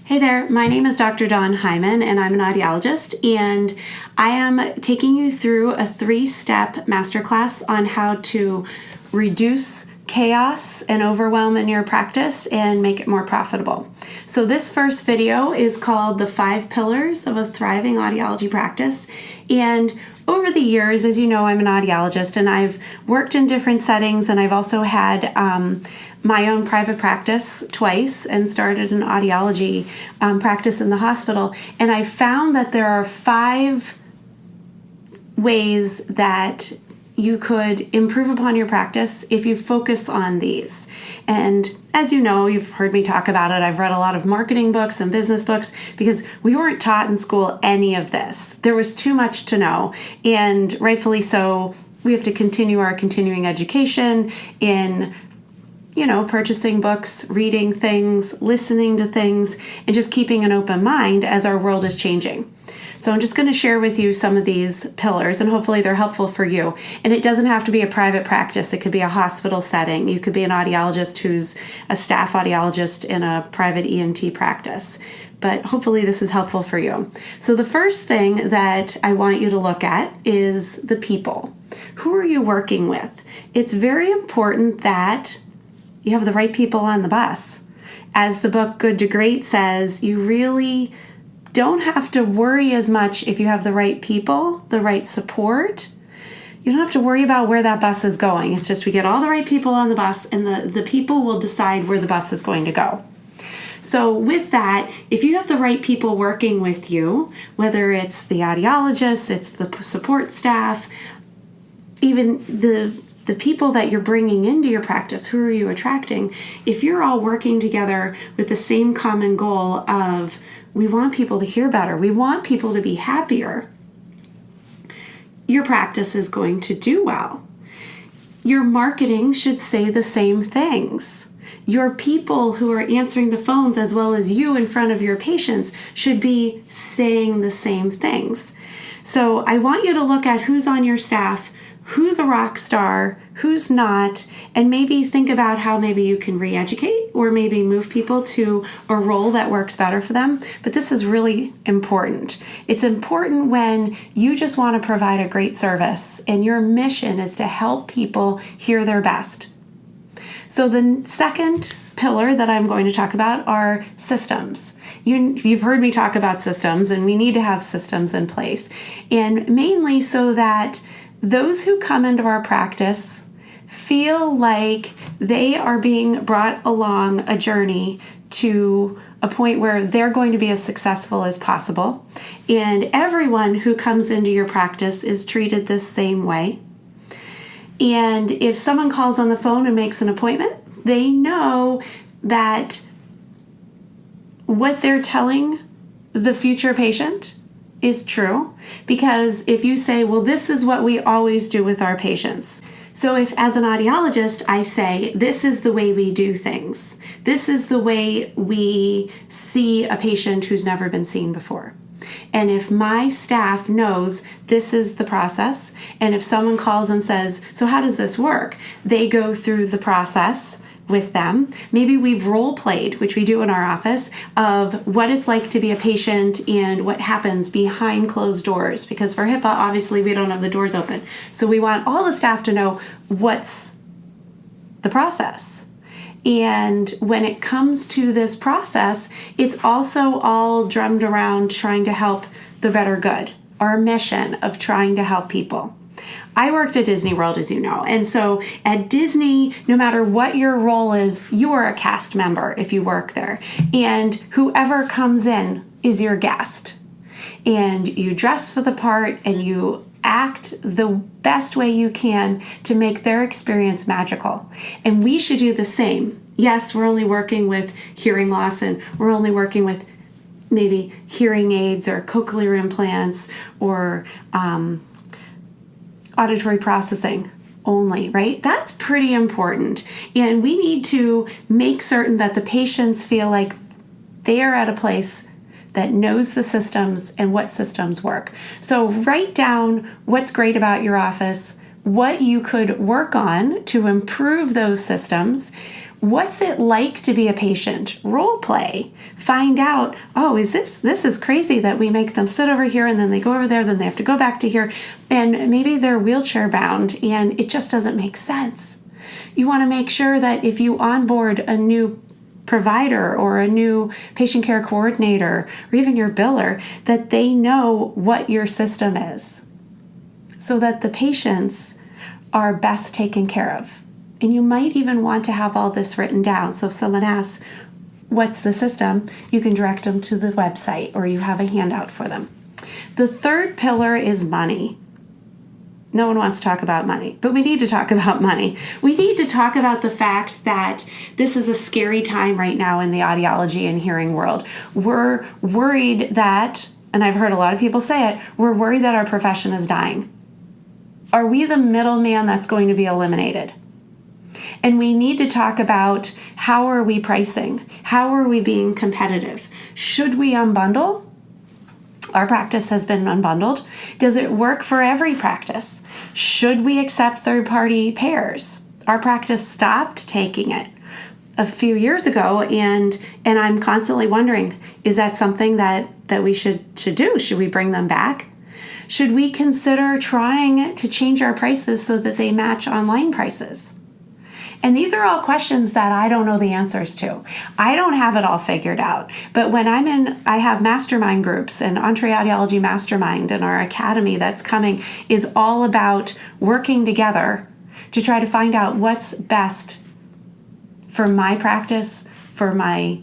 Hey there, my name is Dr. Dawn Heiman, and I'm an audiologist, and I am taking you through a 3-step masterclass on how to reduce chaos and overwhelm in your practice and make it more profitable. So this first video is called The 5 Pillars of a Thriving Audiology Practice, and over the years, as you know, I'm an audiologist, and I've worked in different settings, and I've also had my own private practice twice and started an audiology practice in the hospital. And I found that there are 5 ways that you could improve upon your practice if you focus on these. And as you know, you've heard me talk about it. I've read a lot of marketing books and business books because we weren't taught in school any of this. There was too much to know, and rightfully so. We have to continue our continuing education in purchasing books, reading things, listening to things, and just keeping an open mind as our world is changing. So I'm just going to share with you some of these pillars, and hopefully they're helpful for you. And it doesn't have to be a private practice. It could be a hospital setting. You could be an audiologist who's a staff audiologist in a private ENT practice. But hopefully this is helpful for you. So the first thing that I want you to look at is the people. Who are you working with? It's very important that you have the right people on the bus. As the book Good to Great says, you really don't have to worry as much if you have the right people, the right support. You don't have to worry about where that bus is going. It's just we get all the right people on the bus, and the people will decide where the bus is going to go. So with that, if you have the right people working with you, whether it's the audiologist, it's the support staff, even the people that you're bringing into your practice, who are you attracting? If you're all working together with the same common goal of we want people to hear better, we want people to be happier, your practice is going to do well. Your marketing should say the same things. Your people who are answering the phones, as well as you in front of your patients, should be saying the same things. So I want you to look at who's on your staff, who's a rock star, who's not, and maybe think about how maybe you can re-educate or maybe move people to a role that works better for them. But this is really important. It's important when you just want to provide a great service and your mission is to help people hear their best. So the second pillar that I'm going to talk about are systems. You've heard me talk about systems, and we need to have systems in place. And mainly so that those who come into our practice feel like they are being brought along a journey to a point where they're going to be as successful as possible. And everyone who comes into your practice is treated the same way. And if someone calls on the phone and makes an appointment, they know that what they're telling the future patient is true, because if you say, well, this is what we always do with our patients. So if as an audiologist, I say, this is the way we do things. This is the way we see a patient who's never been seen before. And if my staff knows this is the process, and if someone calls and says, so how does this work? They go through the process with them. Maybe we've role played, which we do in our office, of what it's like to be a patient and what happens behind closed doors. Because for HIPAA, obviously, we don't have the doors open. So we want all the staff to know what's the process. And when it comes to this process, it's also all drummed around trying to help the better good, our mission of trying to help people. I worked at Disney World, as you know, and so at Disney, no matter what your role is, you are a cast member if you work there, and whoever comes in is your guest, and you dress for the part and you act the best way you can to make their experience magical, and we should do the same. Yes, we're only working with hearing loss, and we're only working with maybe hearing aids or cochlear implants or auditory processing only, right? That's pretty important. And we need to make certain that the patients feel like they are at a place that knows the systems and what systems work. So write down what's great about your office, what you could work on to improve those systems, What's it like to be a patient? Role play. Find out, oh, this is crazy that we make them sit over here and then they go over there, then they have to go back to here, and maybe they're wheelchair bound and it just doesn't make sense. You want to make sure that if you onboard a new provider or a new patient care coordinator or even your biller, that they know what your system is so that the patients are best taken care of. And you might even want to have all this written down. So if someone asks, what's the system? You can direct them to the website or you have a handout for them. The third pillar is money. No one wants to talk about money, but we need to talk about money. We need to talk about the fact that this is a scary time right now in the audiology and hearing world. We're worried that, and I've heard a lot of people say it, we're worried that our profession is dying. Are we the middleman that's going to be eliminated? And we need to talk about how are we pricing? How are we being competitive? Should we unbundle? Our practice has been unbundled. Does it work for every practice? Should we accept third-party payers? Our practice stopped taking it a few years ago, and I'm constantly wondering, is that something that we should do? Should we bring them back? Should we consider trying to change our prices so that they match online prices? And these are all questions that I don't know the answers to. I don't have it all figured out. But when I have mastermind groups, and EntreAudiology Mastermind and our academy that's coming is all about working together to try to find out what's best for my practice, for my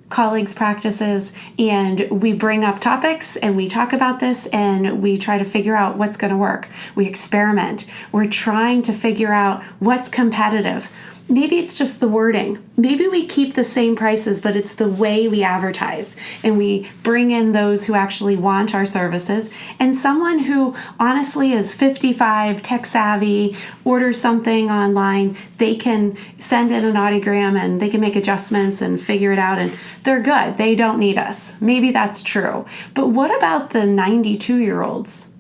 colleagues' practices, and we bring up topics and we talk about this and we try to figure out what's going to work. We experiment. We're trying to figure out what's competitive. Maybe it's just the wording. Maybe we keep the same prices, but it's the way we advertise and we bring in those who actually want our services, and someone who honestly is 55, tech savvy, orders something online, they can send in an audiogram and they can make adjustments and figure it out and they're good. They don't need us. Maybe that's true. But what about the 92-year-olds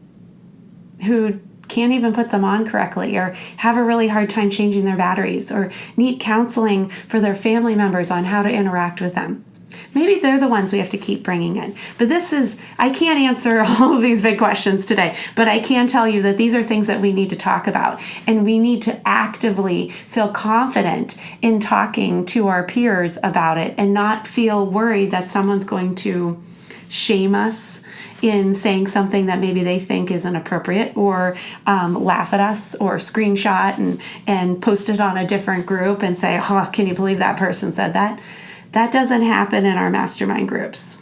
who can't even put them on correctly or have a really hard time changing their batteries or need counseling for their family members on how to interact with them? Maybe they're the ones we have to keep bringing in. But I can't answer all of these big questions today, but I can tell you that these are things that we need to talk about, and we need to actively feel confident in talking to our peers about it and not feel worried that someone's going to shame us in saying something that maybe they think isn't appropriate, or laugh at us, or screenshot and post it on a different group and say, oh, can you believe that person said that? That doesn't happen in our mastermind groups.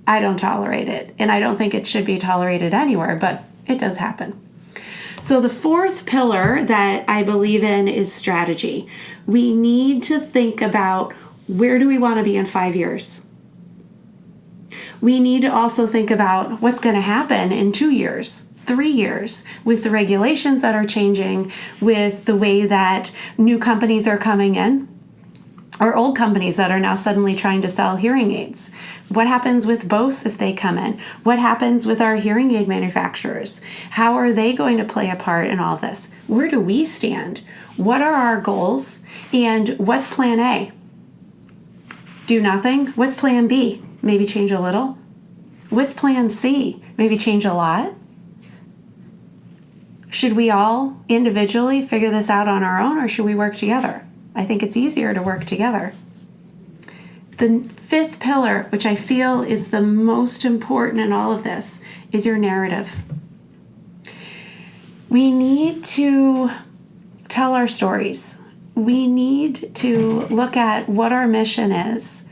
I don't tolerate it, and I don't think it should be tolerated anywhere, but it does happen. So the fourth pillar that I believe in is strategy. We need to think about, where do we want to be in 5 years? We need to also think about what's going to happen in 2 years, 3 years, with the regulations that are changing, with the way that new companies are coming in, or old companies that are now suddenly trying to sell hearing aids. What happens with Bose if they come in? What happens with our hearing aid manufacturers? How are they going to play a part in all of this? Where do we stand? What are our goals? And what's plan A? Do nothing? What's plan B? Maybe change a little. What's plan C? Maybe change a lot. Should we all individually figure this out on our own, or should we work together? I think it's easier to work together. The fifth pillar, which I feel is the most important in all of this, is your narrative. We need to tell our stories. We need to look at what our mission is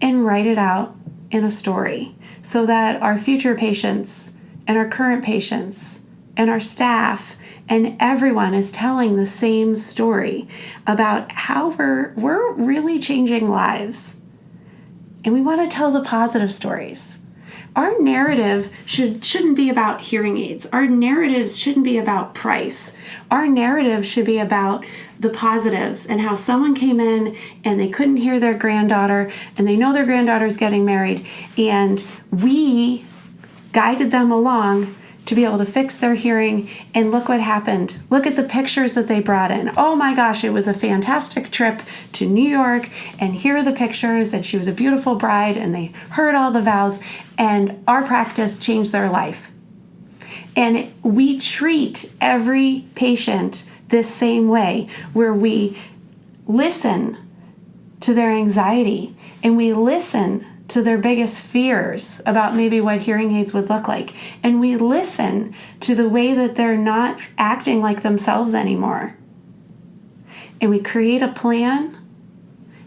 and write it out in a story so that our future patients and our current patients and our staff and everyone is telling the same story about how we're really changing lives. And we want to tell the positive stories. Our narrative shouldn't be about hearing aids. Our narratives shouldn't be about price. Our narrative should be about the positives and how someone came in and they couldn't hear their granddaughter and they know their granddaughter's getting married, and we guided them along to be able to fix their hearing. And look what happened. Look at the pictures that they brought in. Oh my gosh, it was a fantastic trip to New York. And here are the pictures that she was a beautiful bride and they heard all the vows, and our practice changed their life. And we treat every patient this same way, where we listen to their anxiety and we listen to their biggest fears about maybe what hearing aids would look like. And we listen to the way that they're not acting like themselves anymore. And we create a plan,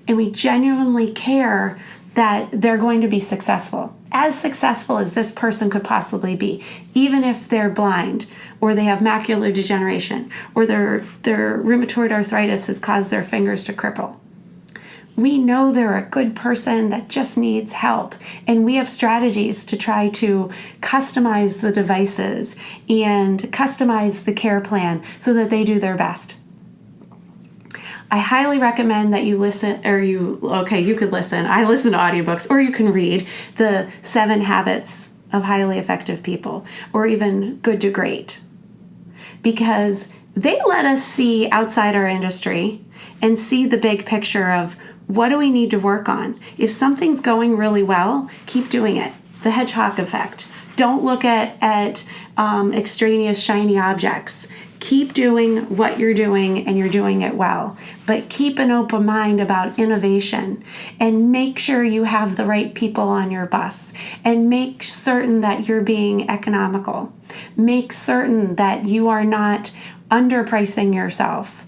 and we genuinely care that they're going to be successful as this person could possibly be, even if they're blind or they have macular degeneration or their rheumatoid arthritis has caused their fingers to cripple. We know they're a good person that just needs help, and we have strategies to try to customize the devices and customize the care plan so that they do their best. I highly recommend that you listen, or you could listen. I listen to audiobooks, or you can read the 7 Habits of Highly Effective People, or even Good to Great, because they let us see outside our industry and see the big picture of what do we need to work on. If something's going really well, keep doing it. The hedgehog effect. Don't look at extraneous shiny objects. Keep doing what you're doing, and you're doing it well. But keep an open mind about innovation, and make sure you have the right people on your bus, and make certain that you're being economical. Make certain that you are not underpricing yourself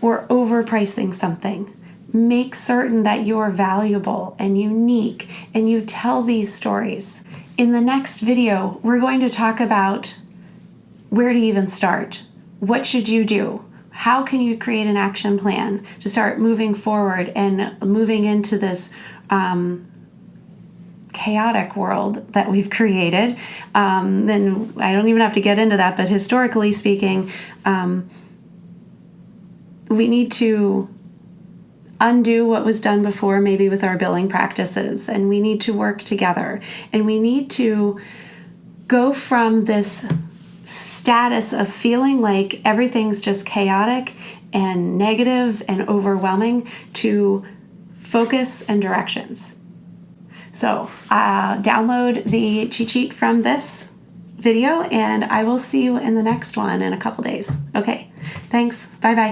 or overpricing something. Make certain that you are valuable and unique, and you tell these stories. In the next video, we're going to talk about where to even start. What should you do? How can you create an action plan to start moving forward and moving into this chaotic world that we've created? Then I don't even have to get into that, but historically speaking, we need to undo what was done before, maybe with our billing practices, and we need to work together, and we need to go from this status of feeling like everything's just chaotic and negative and overwhelming to focus and directions. So download the cheat sheet from this video, and I will see you in the next one in a couple days. Okay, thanks. Bye-bye.